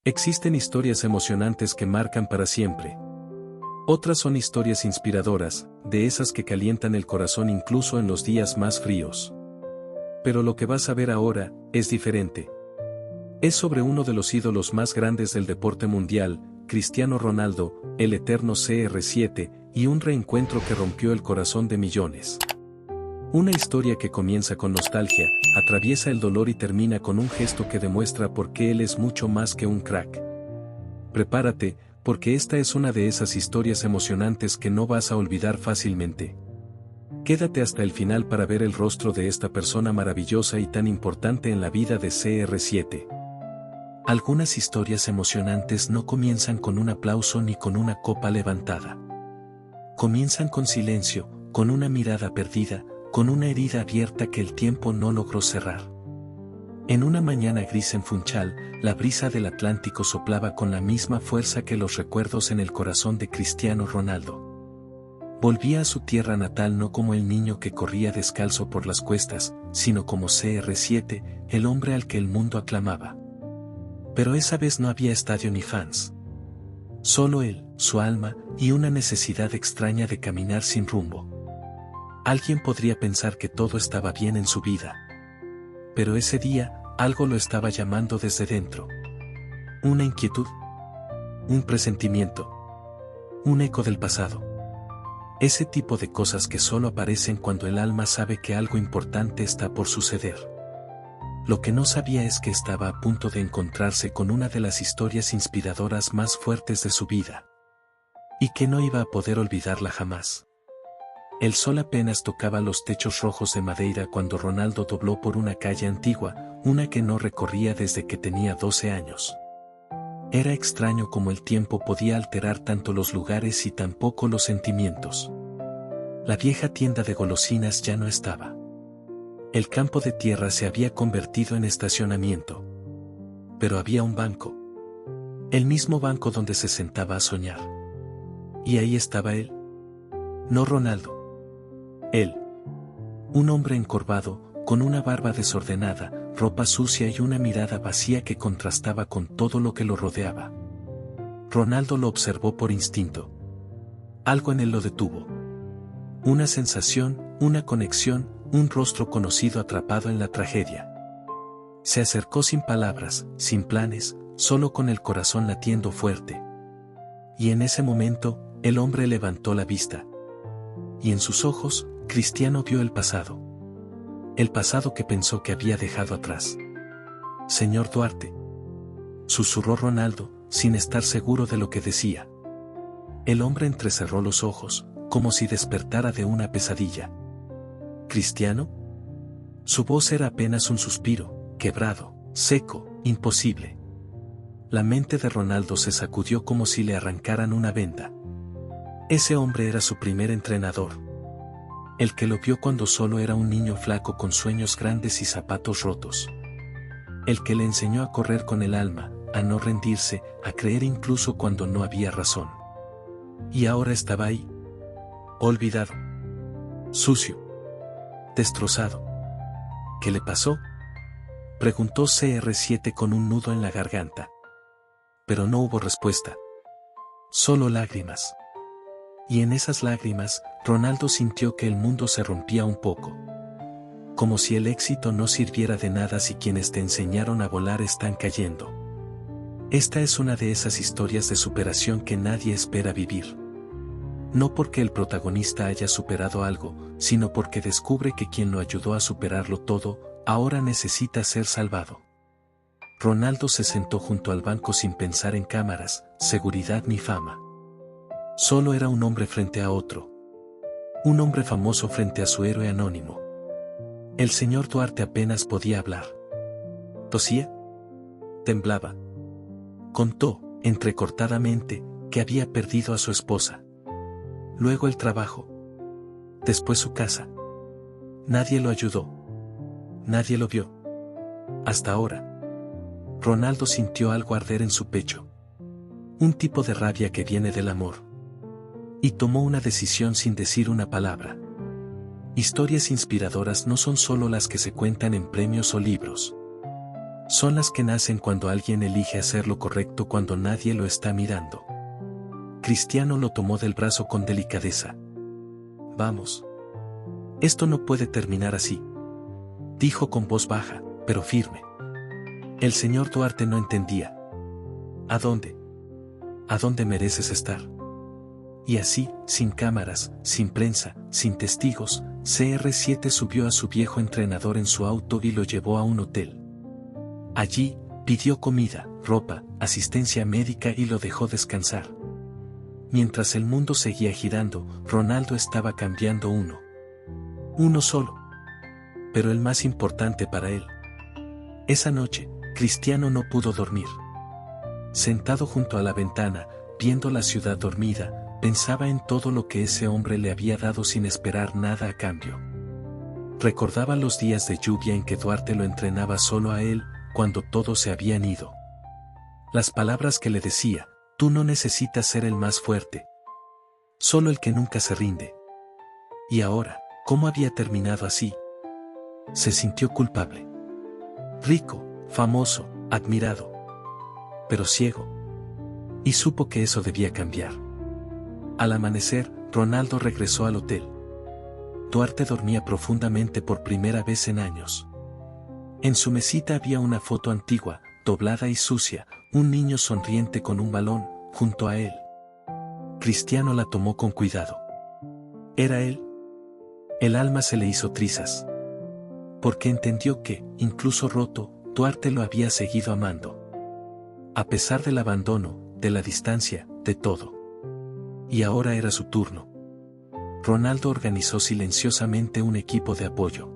Existen historias emocionantes que marcan para siempre. Otras son historias inspiradoras, de esas que calientan el corazón incluso en los días más fríos. Pero lo que vas a ver ahora, es diferente. Es sobre uno de los ídolos más grandes del deporte mundial, Cristiano Ronaldo, el eterno CR7, y un reencuentro que rompió el corazón de millones. Una historia que comienza con nostalgia, atraviesa el dolor y termina con un gesto que demuestra por qué él es mucho más que un crack. Prepárate, porque esta es una de esas historias emocionantes que no vas a olvidar fácilmente. Quédate hasta el final para ver el rostro de esta persona maravillosa y tan importante en la vida de CR7. Algunas historias emocionantes no comienzan con un aplauso ni con una copa levantada. Comienzan con silencio, con una mirada perdida, con una herida abierta que el tiempo no logró cerrar. En una mañana gris en Funchal, la brisa del Atlántico soplaba con la misma fuerza que los recuerdos en el corazón de Cristiano Ronaldo. Volvía a su tierra natal no como el niño que corría descalzo por las cuestas, sino como CR7, el hombre al que el mundo aclamaba. Pero esa vez no había estadio ni fans. Solo él, su alma, y una necesidad extraña de caminar sin rumbo. Alguien podría pensar que todo estaba bien en su vida. Pero ese día, algo lo estaba llamando desde dentro. Una inquietud. Un presentimiento. Un eco del pasado. Ese tipo de cosas que solo aparecen cuando el alma sabe que algo importante está por suceder. Lo que no sabía es que estaba a punto de encontrarse con una de las historias inspiradoras más fuertes de su vida. Y que no iba a poder olvidarla jamás. El sol apenas tocaba los techos rojos de Madeira cuando Ronaldo dobló por una calle antigua, una que no recorría desde que tenía 12 años. Era extraño cómo el tiempo podía alterar tanto los lugares y tampoco los sentimientos. La vieja tienda de golosinas ya no estaba. El campo de tierra se había convertido en estacionamiento. Pero había un banco. El mismo banco donde se sentaba a soñar. Y ahí estaba él. No Ronaldo. Él. Un hombre encorvado, con una barba desordenada, ropa sucia y una mirada vacía que contrastaba con todo lo que lo rodeaba. Ronaldo lo observó por instinto. Algo en él lo detuvo. Una sensación, una conexión, un rostro conocido atrapado en la tragedia. Se acercó sin palabras, sin planes, solo con el corazón latiendo fuerte. Y en ese momento, el hombre levantó la vista. Y en sus ojos, Cristiano vio el pasado. El pasado que pensó que había dejado atrás. Señor Duarte. Susurró Ronaldo, sin estar seguro de lo que decía. El hombre entrecerró los ojos, como si despertara de una pesadilla. ¿Cristiano? Su voz era apenas un suspiro, quebrado, seco, imposible. La mente de Ronaldo se sacudió como si le arrancaran una venda. Ese hombre era su primer entrenador. El que lo vio cuando solo era un niño flaco con sueños grandes y zapatos rotos. El que le enseñó a correr con el alma, a no rendirse, a creer incluso cuando no había razón. Y ahora estaba ahí. Olvidado. Sucio. Destrozado. ¿Qué le pasó? Preguntó CR7 con un nudo en la garganta. Pero no hubo respuesta. Solo lágrimas. Y en esas lágrimas, Ronaldo sintió que el mundo se rompía un poco. Como si el éxito no sirviera de nada si quienes te enseñaron a volar están cayendo. Esta es una de esas historias de superación que nadie espera vivir. No porque el protagonista haya superado algo, sino porque descubre que quien lo ayudó a superarlo todo, ahora necesita ser salvado. Ronaldo se sentó junto al banco sin pensar en cámaras, seguridad ni fama. Solo era un hombre frente a otro. Un hombre famoso frente a su héroe anónimo. El señor Duarte apenas podía hablar. Tosía. Temblaba. Contó, entrecortadamente, que había perdido a su esposa. Luego el trabajo. Después su casa. Nadie lo ayudó. Nadie lo vio. Hasta ahora. Ronaldo sintió algo arder en su pecho. Un tipo de rabia que viene del amor. Y tomó una decisión sin decir una palabra. Historias inspiradoras no son solo las que se cuentan en premios o libros. Son las que nacen cuando alguien elige hacer lo correcto cuando nadie lo está mirando. Cristiano lo tomó del brazo con delicadeza. Vamos. Esto no puede terminar así, dijo con voz baja, pero firme. El señor Duarte no entendía. ¿A dónde? ¿A dónde mereces estar? Y así, sin cámaras, sin prensa, sin testigos, CR7 subió a su viejo entrenador en su auto y lo llevó a un hotel. Allí, pidió comida, ropa, asistencia médica y lo dejó descansar. Mientras el mundo seguía girando, Ronaldo estaba cambiando uno solo. Pero el más importante para él. Esa noche, Cristiano no pudo dormir. Sentado junto a la ventana, viendo la ciudad dormida, pensaba en todo lo que ese hombre le había dado sin esperar nada a cambio. Recordaba los días de lluvia en que Duarte lo entrenaba solo a él, cuando todos se habían ido. Las palabras que le decía: tú no necesitas ser el más fuerte, solo el que nunca se rinde. Y ahora, ¿cómo había terminado así? Se sintió culpable. Rico, famoso, admirado, pero ciego. Y supo que eso debía cambiar. Al amanecer, Ronaldo regresó al hotel. Duarte dormía profundamente por primera vez en años. En su mesita había una foto antigua, doblada y sucia, un niño sonriente con un balón, junto a él. Cristiano la tomó con cuidado. ¿Era él? El alma se le hizo trizas. Porque entendió que, incluso roto, Duarte lo había seguido amando. A pesar del abandono, de la distancia, de todo. Y ahora era su turno. Ronaldo organizó silenciosamente un equipo de apoyo.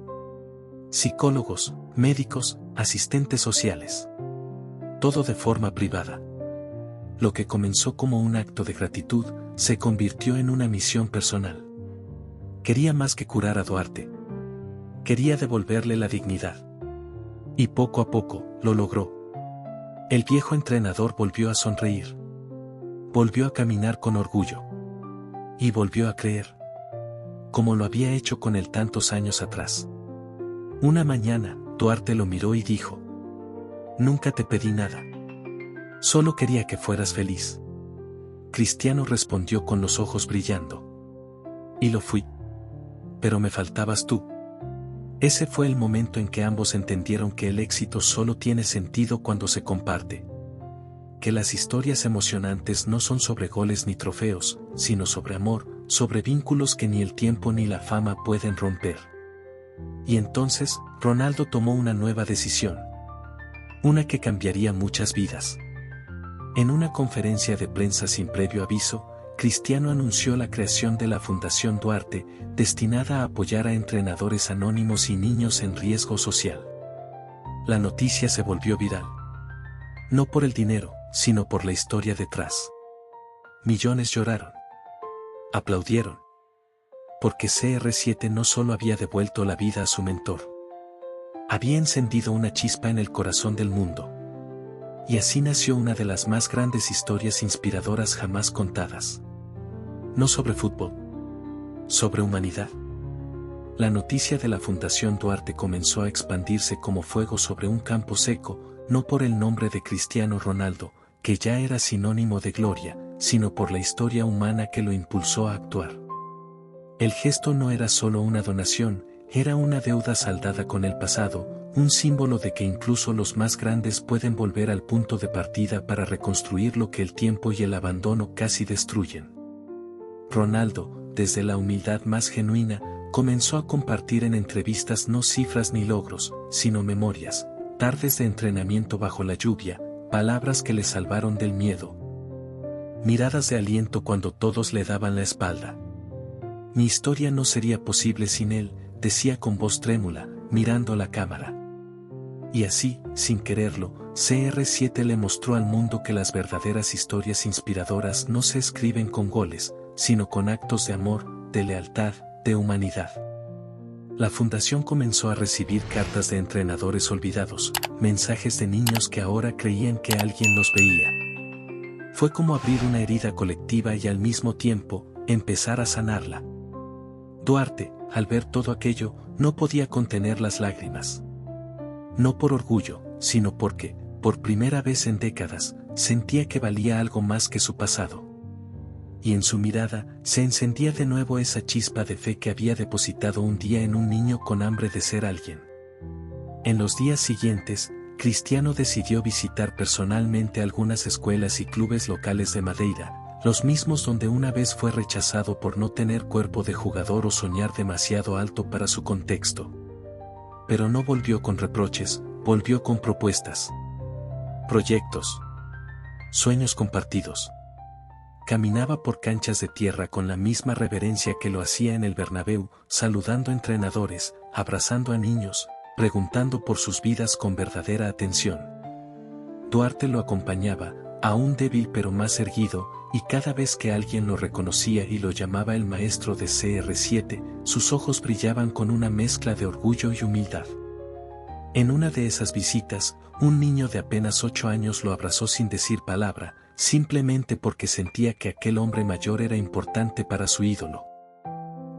Psicólogos, médicos, asistentes sociales. Todo de forma privada. Lo que comenzó como un acto de gratitud, se convirtió en una misión personal. Quería más que curar a Duarte. Quería devolverle la dignidad. Y poco a poco, lo logró. El viejo entrenador volvió a sonreír. Volvió a caminar con orgullo. Y volvió a creer. Como lo había hecho con él tantos años atrás. Una mañana, Duarte lo miró y dijo: nunca te pedí nada. Solo quería que fueras feliz. Cristiano respondió con los ojos brillando. Y lo fui. Pero me faltabas tú. Ese fue el momento en que ambos entendieron que el éxito solo tiene sentido cuando se comparte. Que las historias emocionantes no son sobre goles ni trofeos, sino sobre amor, sobre vínculos que ni el tiempo ni la fama pueden romper. Y entonces, Ronaldo tomó una nueva decisión. Una que cambiaría muchas vidas. En una conferencia de prensa sin previo aviso, Cristiano anunció la creación de la Fundación Duarte, destinada a apoyar a entrenadores anónimos y niños en riesgo social. La noticia se volvió viral. No por el dinero, sino por la historia detrás. Millones lloraron. Aplaudieron. Porque CR7 no solo había devuelto la vida a su mentor. Había encendido una chispa en el corazón del mundo. Y así nació una de las más grandes historias inspiradoras jamás contadas. No sobre fútbol. Sobre humanidad. La noticia de la Fundación Duarte comenzó a expandirse como fuego sobre un campo seco, no por el nombre de Cristiano Ronaldo, que ya era sinónimo de gloria, sino por la historia humana que lo impulsó a actuar. El gesto no era solo una donación, era una deuda saldada con el pasado, un símbolo de que incluso los más grandes pueden volver al punto de partida para reconstruir lo que el tiempo y el abandono casi destruyen. Ronaldo, desde la humildad más genuina, comenzó a compartir en entrevistas no cifras ni logros, sino memorias, tardes de entrenamiento bajo la lluvia, palabras que le salvaron del miedo. Miradas de aliento cuando todos le daban la espalda. Mi historia no sería posible sin él, decía con voz trémula, mirando la cámara. Y así, sin quererlo, CR7 le mostró al mundo que las verdaderas historias inspiradoras no se escriben con goles, sino con actos de amor, de lealtad, de humanidad. La fundación comenzó a recibir cartas de entrenadores olvidados, mensajes de niños que ahora creían que alguien los veía. Fue como abrir una herida colectiva y al mismo tiempo, empezar a sanarla. Duarte, al ver todo aquello, no podía contener las lágrimas. No por orgullo, sino porque, por primera vez en décadas, sentía que valía algo más que su pasado. Y en su mirada, se encendía de nuevo esa chispa de fe que había depositado un día en un niño con hambre de ser alguien. En los días siguientes, Cristiano decidió visitar personalmente algunas escuelas y clubes locales de Madeira, los mismos donde una vez fue rechazado por no tener cuerpo de jugador o soñar demasiado alto para su contexto. Pero no volvió con reproches, volvió con propuestas. Proyectos. Sueños compartidos. Caminaba por canchas de tierra con la misma reverencia que lo hacía en el Bernabéu, saludando a entrenadores, abrazando a niños, preguntando por sus vidas con verdadera atención. Duarte lo acompañaba, aún débil pero más erguido, y cada vez que alguien lo reconocía y lo llamaba el maestro de CR7, sus ojos brillaban con una mezcla de orgullo y humildad. En una de esas visitas, un niño de apenas 8 años lo abrazó sin decir palabra, simplemente porque sentía que aquel hombre mayor era importante para su ídolo.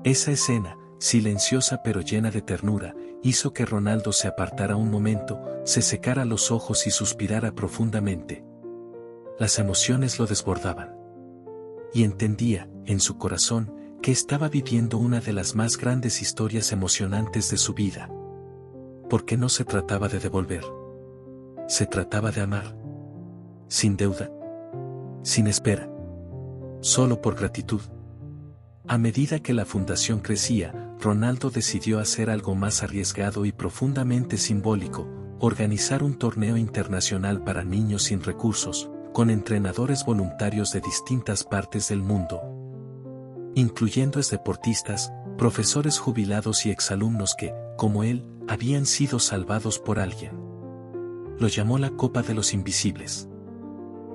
Esa escena, silenciosa pero llena de ternura, hizo que Ronaldo se apartara un momento, se secara los ojos y suspirara profundamente. Las emociones lo desbordaban. Y entendía, en su corazón, que estaba viviendo una de las más grandes historias emocionantes de su vida. Porque no se trataba de devolver. Se trataba de amar. Sin deuda. Sin espera. Solo por gratitud. A medida que la fundación crecía, Ronaldo decidió hacer algo más arriesgado y profundamente simbólico, organizar un torneo internacional para niños sin recursos, con entrenadores voluntarios de distintas partes del mundo, incluyendo deportistas, profesores jubilados y exalumnos que, como él, habían sido salvados por alguien. Lo llamó la Copa de los Invisibles.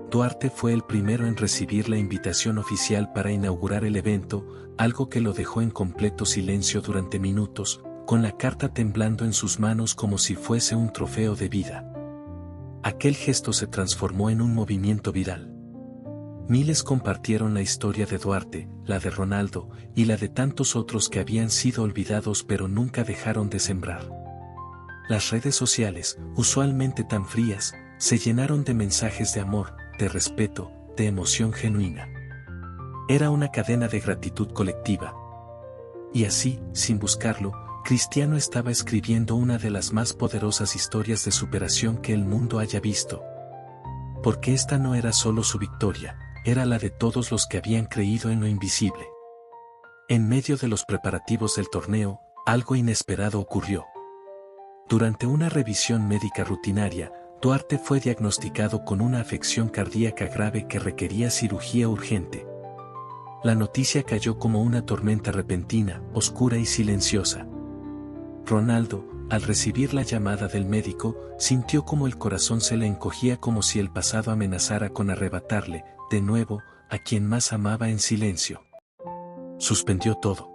Duarte fue el primero en recibir la invitación oficial para inaugurar el evento, algo que lo dejó en completo silencio durante minutos, con la carta temblando en sus manos como si fuese un trofeo de vida. Aquel gesto se transformó en un movimiento viral. Miles compartieron la historia de Duarte, la de Ronaldo, y la de tantos otros que habían sido olvidados pero nunca dejaron de sembrar. Las redes sociales, usualmente tan frías, se llenaron de mensajes de amor, de respeto, de emoción genuina. Era una cadena de gratitud colectiva. Y así, sin buscarlo, Cristiano estaba escribiendo una de las más poderosas historias de superación que el mundo haya visto. Porque esta no era solo su victoria, era la de todos los que habían creído en lo invisible. En medio de los preparativos del torneo, algo inesperado ocurrió. Durante una revisión médica rutinaria, Duarte fue diagnosticado con una afección cardíaca grave que requería cirugía urgente. La noticia cayó como una tormenta repentina, oscura y silenciosa. Ronaldo, al recibir la llamada del médico, sintió como el corazón se le encogía como si el pasado amenazara con arrebatarle, de nuevo, a quien más amaba en silencio. Suspendió todo.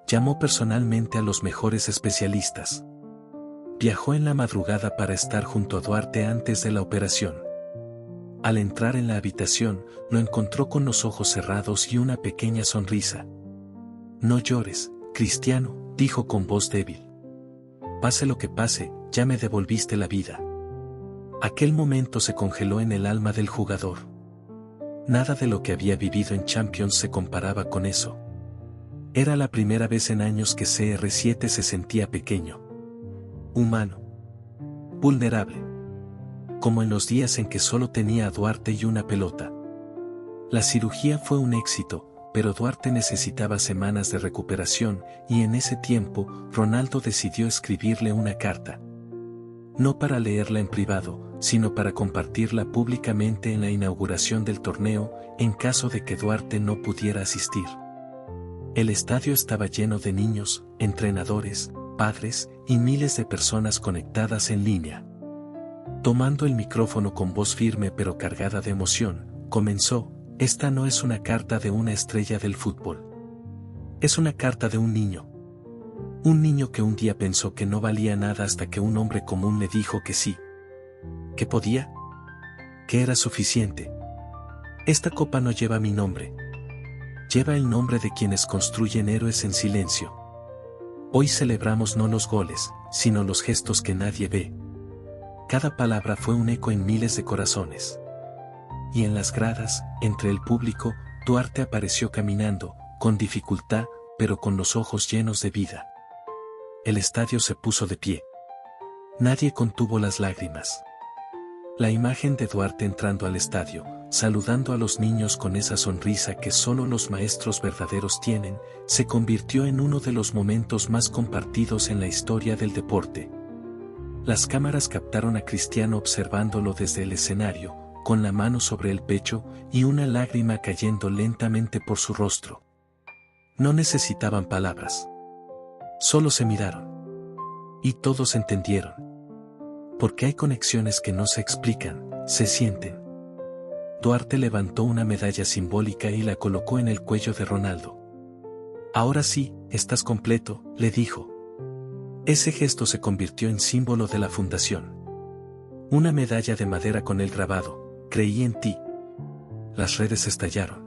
Llamó personalmente a los mejores especialistas. Viajó en la madrugada para estar junto a Duarte antes de la operación. Al entrar en la habitación, lo encontró con los ojos cerrados y una pequeña sonrisa. «No llores, Cristiano», dijo con voz débil. «Pase lo que pase, ya me devolviste la vida». Aquel momento se congeló en el alma del jugador. Nada de lo que había vivido en Champions se comparaba con eso. Era la primera vez en años que CR7 se sentía pequeño. Humano. Vulnerable. Como en los días en que solo tenía a Duarte y una pelota. La cirugía fue un éxito, pero Duarte necesitaba semanas de recuperación, y en ese tiempo, Ronaldo decidió escribirle una carta. No para leerla en privado, sino para compartirla públicamente en la inauguración del torneo, en caso de que Duarte no pudiera asistir. El estadio estaba lleno de niños, entrenadores, padres, y miles de personas conectadas en línea. Tomando el micrófono con voz firme pero cargada de emoción, comenzó: «Esta no es una carta de una estrella del fútbol. Es una carta de un niño. Un niño que un día pensó que no valía nada hasta que un hombre común le dijo que sí. Que podía. Que era suficiente. Esta copa no lleva mi nombre. Lleva el nombre de quienes construyen héroes en silencio. Hoy celebramos no los goles, sino los gestos que nadie ve. Cada palabra fue un eco en miles de corazones. Y en las gradas, entre el público, Duarte apareció caminando, con dificultad, pero con los ojos llenos de vida. El estadio se puso de pie. Nadie contuvo las lágrimas. La imagen de Duarte entrando al estadio, saludando a los niños con esa sonrisa que solo los maestros verdaderos tienen, se convirtió en uno de los momentos más compartidos en la historia del deporte. Las cámaras captaron a Cristiano observándolo desde el escenario, con la mano sobre el pecho y una lágrima cayendo lentamente por su rostro. No necesitaban palabras. Solo se miraron. Y todos entendieron. Porque hay conexiones que no se explican, se sienten. Duarte levantó una medalla simbólica y la colocó en el cuello de Ronaldo. Ahora sí, estás completo, le dijo. Ese gesto se convirtió en símbolo de la fundación. Una medalla de madera con el grabado, creí en ti. Las redes estallaron.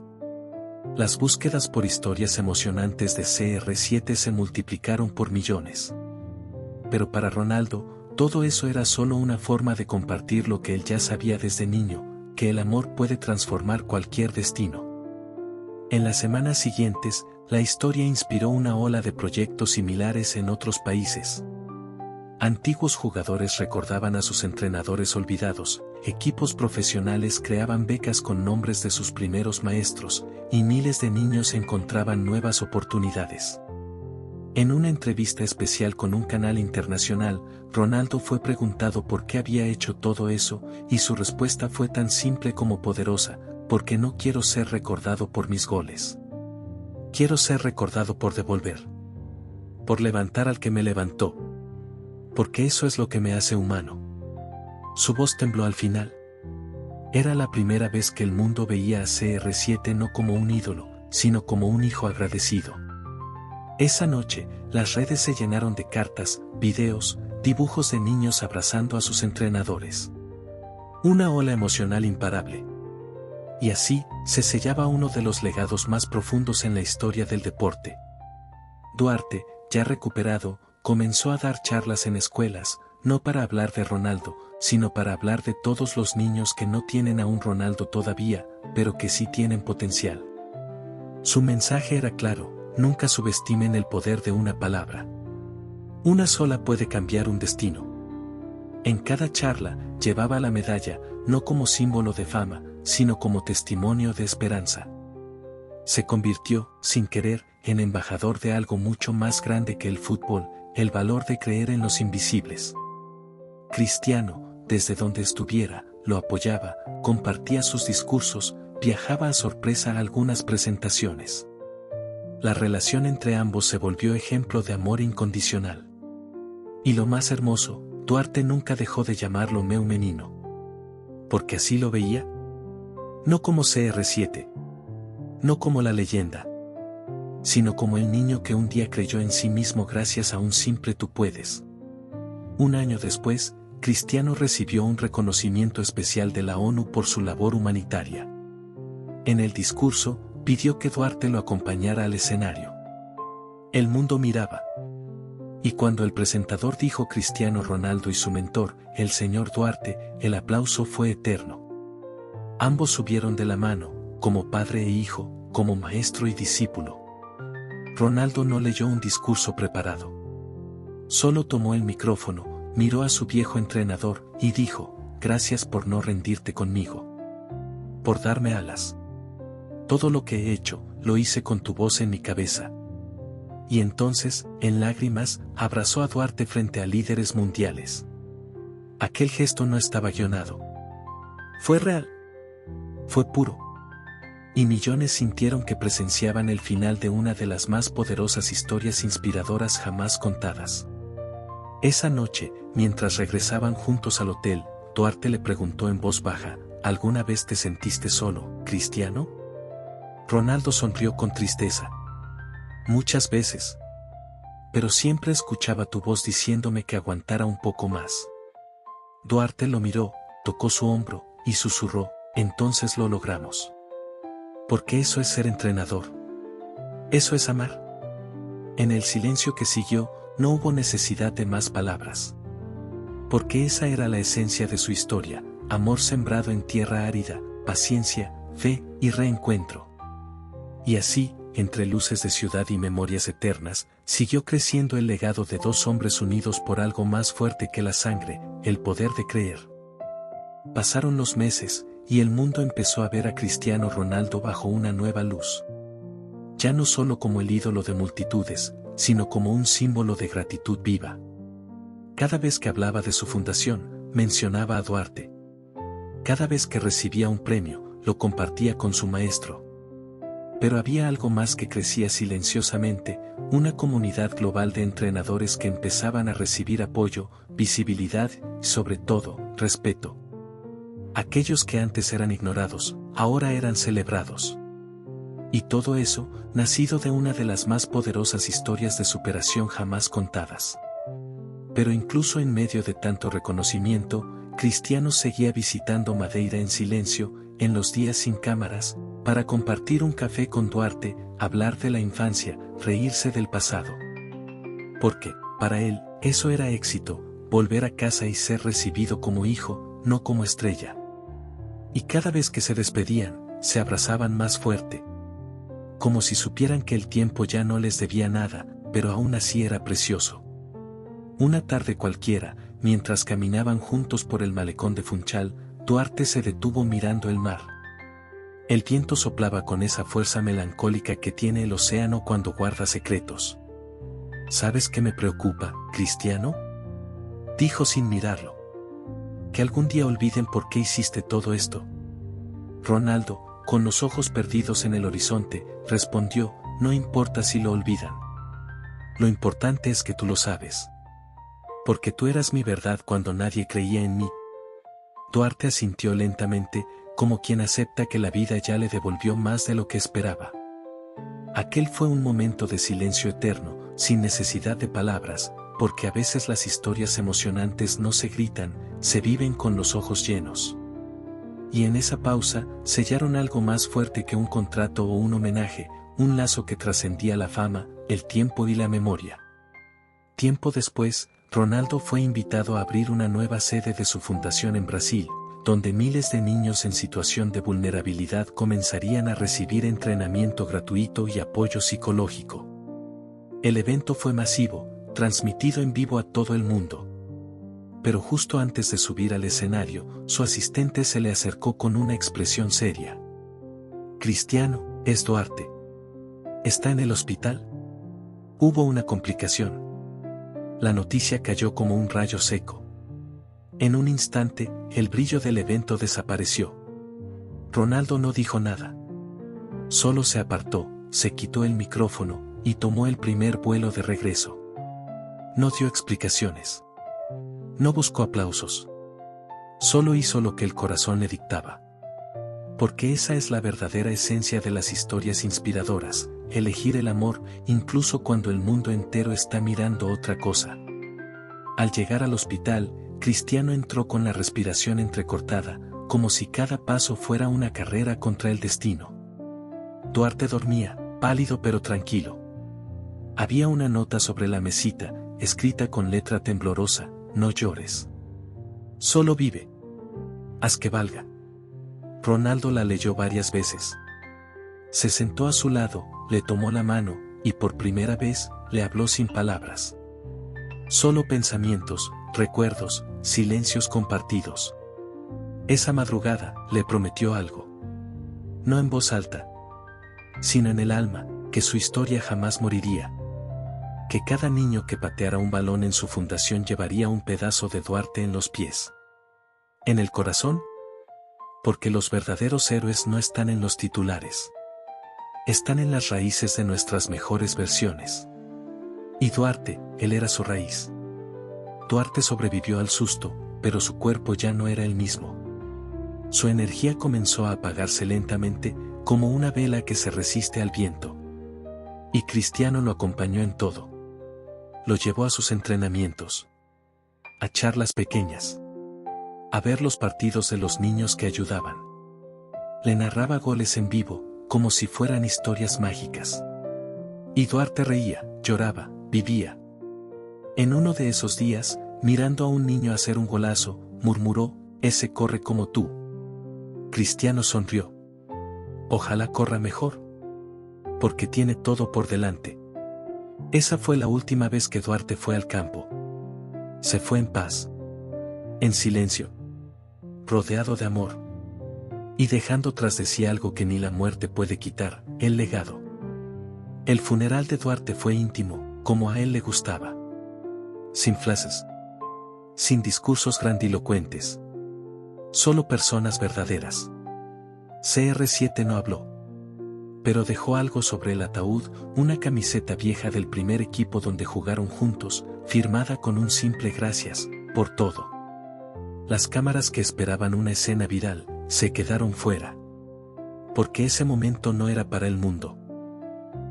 Las búsquedas por historias emocionantes de CR7 se multiplicaron por millones. Pero para Ronaldo, todo eso era solo una forma de compartir lo que él ya sabía desde niño, que el amor puede transformar cualquier destino. En las semanas siguientes, la historia inspiró una ola de proyectos similares en otros países. Antiguos jugadores recordaban a sus entrenadores olvidados, equipos profesionales creaban becas con nombres de sus primeros maestros, y miles de niños encontraban nuevas oportunidades. En una entrevista especial con un canal internacional, Ronaldo fue preguntado por qué había hecho todo eso, y su respuesta fue tan simple como poderosa: porque no quiero ser recordado por mis goles. Quiero ser recordado por devolver. Por levantar al que me levantó. Porque eso es lo que me hace humano. Su voz tembló al final. Era la primera vez que el mundo veía a CR7 no como un ídolo, sino como un hijo agradecido. Esa noche, las redes se llenaron de cartas, videos, dibujos de niños abrazando a sus entrenadores. Una ola emocional imparable. Y así, se sellaba uno de los legados más profundos en la historia del deporte. Duarte, ya recuperado, comenzó a dar charlas en escuelas, no para hablar de Ronaldo, sino para hablar de todos los niños que no tienen a un Ronaldo todavía, pero que sí tienen potencial. Su mensaje era claro: nunca subestimen el poder de una palabra. Una sola puede cambiar un destino. En cada charla, llevaba la medalla, no como símbolo de fama, sino como testimonio de esperanza. Se convirtió, sin querer, en embajador de algo mucho más grande que el fútbol, el valor de creer en los invisibles. Cristiano, desde donde estuviera, lo apoyaba, compartía sus discursos, viajaba a sorpresa a algunas presentaciones. La relación entre ambos se volvió ejemplo de amor incondicional. Y lo más hermoso, Duarte nunca dejó de llamarlo meu menino. Porque así lo veía. No como CR7. No como la leyenda. Sino como el niño que un día creyó en sí mismo gracias a un simple "tú puedes". Un año después, Cristiano recibió un reconocimiento especial de la ONU por su labor humanitaria. En el discurso, pidió que Duarte lo acompañara al escenario. El mundo miraba. Y cuando el presentador dijo Cristiano Ronaldo y su mentor, el señor Duarte, el aplauso fue eterno. Ambos subieron de la mano, como padre e hijo, como maestro y discípulo. Ronaldo no leyó un discurso preparado. Solo tomó el micrófono, miró a su viejo entrenador, y dijo: gracias por no rendirte conmigo. Por darme alas. Todo lo que he hecho, lo hice con tu voz en mi cabeza. Y entonces, en lágrimas, abrazó a Duarte frente a líderes mundiales. Aquel gesto no estaba guionado. Fue real. Fue puro. Y millones sintieron que presenciaban el final de una de las más poderosas historias inspiradoras jamás contadas. Esa noche, mientras regresaban juntos al hotel, Duarte le preguntó en voz baja: ¿alguna vez te sentiste solo, Cristiano? Ronaldo sonrió con tristeza. Muchas veces. Pero siempre escuchaba tu voz diciéndome que aguantara un poco más. Duarte lo miró, tocó su hombro, y susurró: entonces lo logramos. Porque eso es ser entrenador. Eso es amar. En el silencio que siguió, no hubo necesidad de más palabras. Porque esa era la esencia de su historia, amor sembrado en tierra árida, paciencia, fe y reencuentro. Y así, entre luces de ciudad y memorias eternas, siguió creciendo el legado de dos hombres unidos por algo más fuerte que la sangre, el poder de creer. Pasaron los meses, y el mundo empezó a ver a Cristiano Ronaldo bajo una nueva luz. Ya no solo como el ídolo de multitudes, sino como un símbolo de gratitud viva. Cada vez que hablaba de su fundación, mencionaba a Duarte. Cada vez que recibía un premio, lo compartía con su maestro. Pero había algo más que crecía silenciosamente, una comunidad global de entrenadores que empezaban a recibir apoyo, visibilidad y, sobre todo, respeto. Aquellos que antes eran ignorados, ahora eran celebrados. Y todo eso, nacido de una de las más poderosas historias de superación jamás contadas. Pero incluso en medio de tanto reconocimiento, Cristiano seguía visitando Madeira en silencio, en los días sin cámaras, para compartir un café con Duarte, hablar de la infancia, reírse del pasado. Porque, para él, eso era éxito, volver a casa y ser recibido como hijo, no como estrella. Y cada vez que se despedían, se abrazaban más fuerte. Como si supieran que el tiempo ya no les debía nada, pero aún así era precioso. Una tarde cualquiera, mientras caminaban juntos por el malecón de Funchal, Duarte se detuvo mirando el mar. El viento soplaba con esa fuerza melancólica que tiene el océano cuando guarda secretos. ¿Sabes qué me preocupa, Cristiano?, dijo sin mirarlo. Que algún día olviden por qué hiciste todo esto. Ronaldo, con los ojos perdidos en el horizonte, respondió: no importa si lo olvidan. Lo importante es que tú lo sabes. Porque tú eras mi verdad cuando nadie creía en mí. Duarte asintió lentamente, como quien acepta que la vida ya le devolvió más de lo que esperaba. Aquel fue un momento de silencio eterno, sin necesidad de palabras, porque a veces las historias emocionantes no se gritan, se viven con los ojos llenos. Y en esa pausa, sellaron algo más fuerte que un contrato o un homenaje, un lazo que trascendía la fama, el tiempo y la memoria. Tiempo después, Ronaldo fue invitado a abrir una nueva sede de su fundación en Brasil, donde miles de niños en situación de vulnerabilidad comenzarían a recibir entrenamiento gratuito y apoyo psicológico. El evento fue masivo, transmitido en vivo a todo el mundo. Pero justo antes de subir al escenario, su asistente se le acercó con una expresión seria. Cristiano, es Duarte. ¿Está en el hospital? Hubo una complicación. La noticia cayó como un rayo seco. En un instante, el brillo del evento desapareció. Ronaldo no dijo nada. Solo se apartó, se quitó el micrófono, y tomó el primer vuelo de regreso. No dio explicaciones. No buscó aplausos. Solo hizo lo que el corazón le dictaba. Porque esa es la verdadera esencia de las historias inspiradoras, elegir el amor, incluso cuando el mundo entero está mirando otra cosa. Al llegar al hospital, Cristiano entró con la respiración entrecortada, como si cada paso fuera una carrera contra el destino. Duarte dormía, pálido pero tranquilo. Había una nota sobre la mesita, escrita con letra temblorosa: no llores. Solo vive. Haz que valga. Ronaldo la leyó varias veces. Se sentó a su lado, le tomó la mano, y por primera vez, le habló sin palabras. Solo pensamientos, recuerdos, silencios compartidos. Esa madrugada, le prometió algo. No en voz alta, sino en el alma, que su historia jamás moriría. Que cada niño que pateara un balón en su fundación llevaría un pedazo de Duarte en los pies. ¿En el corazón? Porque los verdaderos héroes no están en los titulares. Están en las raíces de nuestras mejores versiones. Y Duarte, él era su raíz. Duarte sobrevivió al susto, pero su cuerpo ya no era el mismo. Su energía comenzó a apagarse lentamente, como una vela que se resiste al viento. Y Cristiano lo acompañó en todo. Lo llevó a sus entrenamientos, a charlas pequeñas, a ver los partidos de los niños que ayudaban. Le narraba goles en vivo, como si fueran historias mágicas. Y Duarte reía, lloraba, vivía. En uno de esos días, mirando a un niño hacer un golazo, murmuró, ese corre como tú. Cristiano sonrió. Ojalá corra mejor. Porque tiene todo por delante. Esa fue la última vez que Duarte fue al campo. Se fue en paz. En silencio. Rodeado de amor. Y dejando tras de sí algo que ni la muerte puede quitar, el legado. El funeral de Duarte fue íntimo, como a él le gustaba. Sin frases. Sin discursos grandilocuentes. Solo personas verdaderas. CR7 no habló. Pero dejó algo sobre el ataúd, una camiseta vieja del primer equipo donde jugaron juntos, firmada con un simple gracias, por todo. Las cámaras que esperaban una escena viral, se quedaron fuera. Porque ese momento no era para el mundo.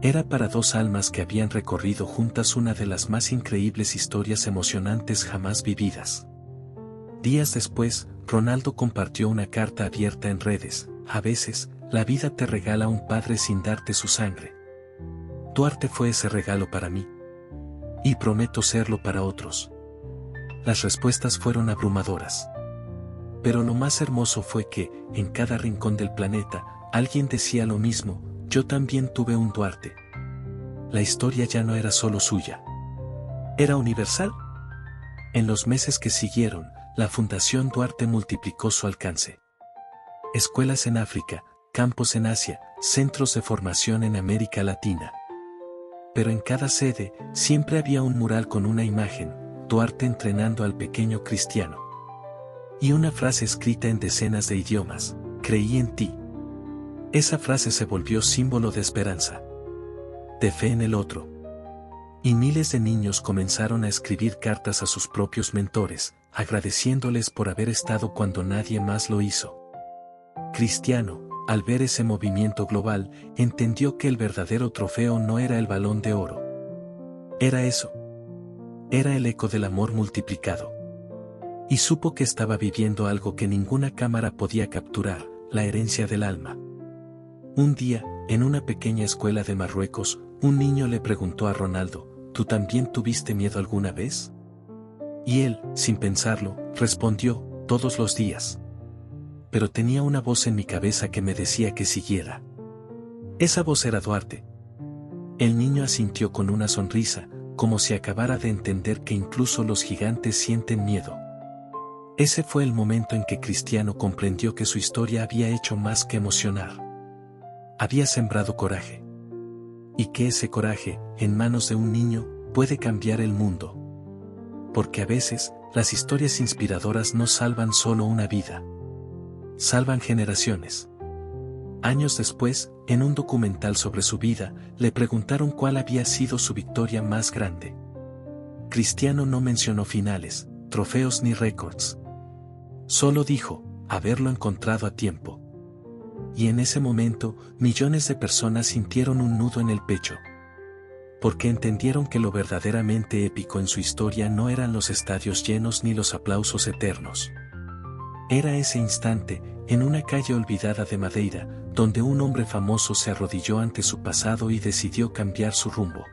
Era para dos almas que habían recorrido juntas una de las más increíbles historias emocionantes jamás vividas. Días después, Ronaldo compartió una carta abierta en redes. A veces, la vida te regala un padre sin darte su sangre. Duarte fue ese regalo para mí. Y prometo serlo para otros. Las respuestas fueron abrumadoras. Pero lo más hermoso fue que, en cada rincón del planeta, alguien decía lo mismo, yo también tuve un Duarte. La historia ya no era solo suya. Era universal. En los meses que siguieron, la Fundación Duarte multiplicó su alcance. Escuelas en África, campos en Asia, centros de formación en América Latina. Pero en cada sede, siempre había un mural con una imagen, Duarte entrenando al pequeño Cristiano. Y una frase escrita en decenas de idiomas, creí en ti. Esa frase se volvió símbolo de esperanza. De fe en el otro. Y miles de niños comenzaron a escribir cartas a sus propios mentores, agradeciéndoles por haber estado cuando nadie más lo hizo. Cristiano, al ver ese movimiento global, entendió que el verdadero trofeo no era el Balón de Oro. Era eso. Era el eco del amor multiplicado. Y supo que estaba viviendo algo que ninguna cámara podía capturar, la herencia del alma. Un día, en una pequeña escuela de Marruecos, un niño le preguntó a Ronaldo, ¿tú también tuviste miedo alguna vez? Y él, sin pensarlo, respondió, todos los días. Pero tenía una voz en mi cabeza que me decía que siguiera. Esa voz era Duarte. El niño asintió con una sonrisa, como si acabara de entender que incluso los gigantes sienten miedo. Ese fue el momento en que Cristiano comprendió que su historia había hecho más que emocionar. Había sembrado coraje. Y que ese coraje, en manos de un niño, puede cambiar el mundo. Porque a veces, las historias inspiradoras no salvan solo una vida. Salvan generaciones. Años después, en un documental sobre su vida, le preguntaron cuál había sido su victoria más grande. Cristiano no mencionó finales, trofeos ni récords. Solo dijo, haberlo encontrado a tiempo. Y en ese momento, millones de personas sintieron un nudo en el pecho. Porque entendieron que lo verdaderamente épico en su historia no eran los estadios llenos ni los aplausos eternos. Era ese instante, en una calle olvidada de Madeira, donde un hombre famoso se arrodilló ante su pasado y decidió cambiar su rumbo.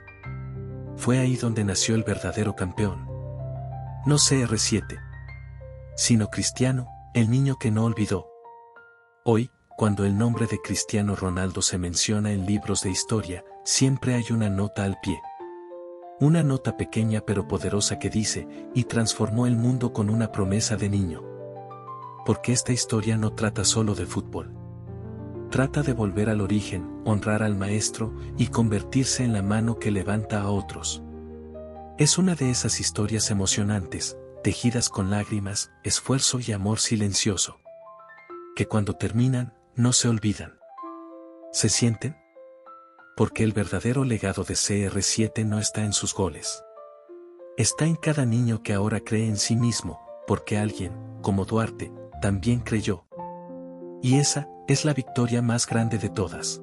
Fue ahí donde nació el verdadero campeón. No CR7. Sino Cristiano, el niño que no olvidó. Hoy, cuando el nombre de Cristiano Ronaldo se menciona en libros de historia, siempre hay una nota al pie. Una nota pequeña pero poderosa que dice, y transformó el mundo con una promesa de niño. Porque esta historia no trata solo de fútbol. Trata de volver al origen, honrar al maestro, y convertirse en la mano que levanta a otros. Es una de esas historias emocionantes, tejidas con lágrimas, esfuerzo y amor silencioso. Que cuando terminan, no se olvidan. ¿Se sienten? Porque el verdadero legado de CR7 no está en sus goles. Está en cada niño que ahora cree en sí mismo, porque alguien, como Duarte, también creyó. Y esa es la victoria más grande de todas.